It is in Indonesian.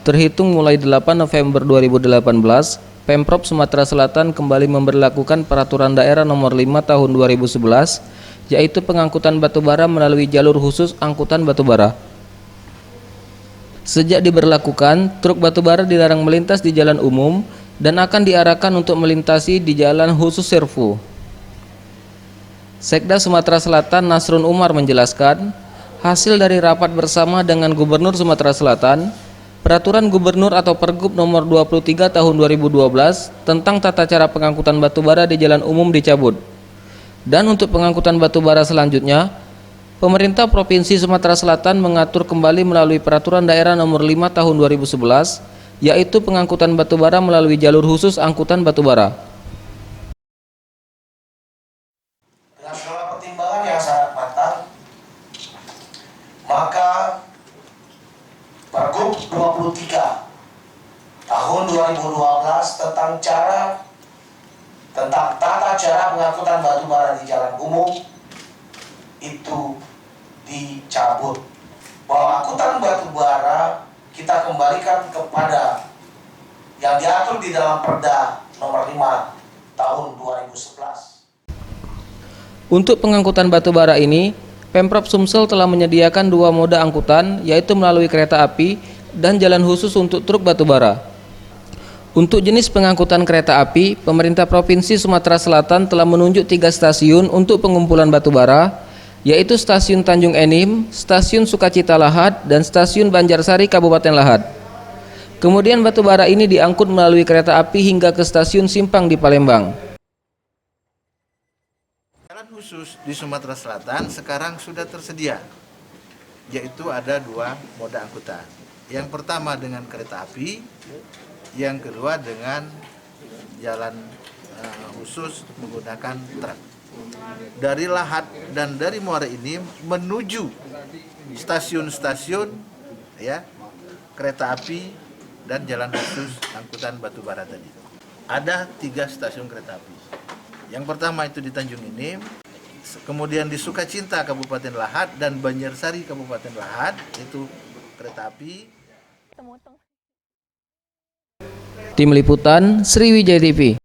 Terhitung mulai 8 November 2018, Pemprov Sumatera Selatan kembali memberlakukan Peraturan Daerah Nomor 5 Tahun 2011, yaitu pengangkutan batubara melalui jalur khusus angkutan batubara. Sejak diberlakukan, truk batubara dilarang melintas di jalan umum dan akan diarahkan untuk melintasi di jalan khusus servo. Sekda Sumatera Selatan Nasrun Umar menjelaskan, hasil dari rapat bersama dengan Gubernur Sumatera Selatan, Peraturan Gubernur atau Pergub Nomor 23 Tahun 2012 tentang tata cara pengangkutan batubara di jalan umum dicabut. Dan untuk pengangkutan batubara selanjutnya, Pemerintah Provinsi Sumatera Selatan mengatur kembali melalui Peraturan Daerah Nomor 5 Tahun 2011, yaitu pengangkutan batubara melalui jalur khusus angkutan batubara. Dengan segala pertimbangan yang sangat matang, maka Pergub 23 Tahun 2012 tentang tata cara pengangkutan batubara di jalan umum itu dicabut. Bahwa angkutan batubara kita kembalikan kepada yang diatur di dalam Perda Nomor 5 Tahun 2011. Untuk pengangkutan batubara ini, Pemprov Sumsel telah menyediakan dua moda angkutan, yaitu melalui kereta api dan jalan khusus untuk truk batubara. Untuk jenis pengangkutan kereta api, pemerintah Provinsi Sumatera Selatan telah menunjuk 3 stasiun untuk pengumpulan batubara, yaitu Stasiun Tanjung Enim, Stasiun Sukacita Lahad, dan Stasiun Banjarsari Kabupaten Lahad. Kemudian batubara ini diangkut melalui kereta api hingga ke Stasiun Simpang di Palembang. Jalan khusus di Sumatera Selatan sekarang sudah tersedia, yaitu ada 2 moda angkutan. Yang pertama dengan kereta api, yang kedua dengan jalan khusus menggunakan truk. Dari Lahad dan dari Muara ini menuju stasiun-stasiun ya, kereta api dan jalan khusus angkutan batubara tadi. Ada 3 stasiun kereta api. Yang pertama itu di Tanjung Enim, kemudian di Sukacita Kabupaten Lahad dan Banjarsari Kabupaten Lahad, itu kereta api. Tim Liputan Sriwijaya TV.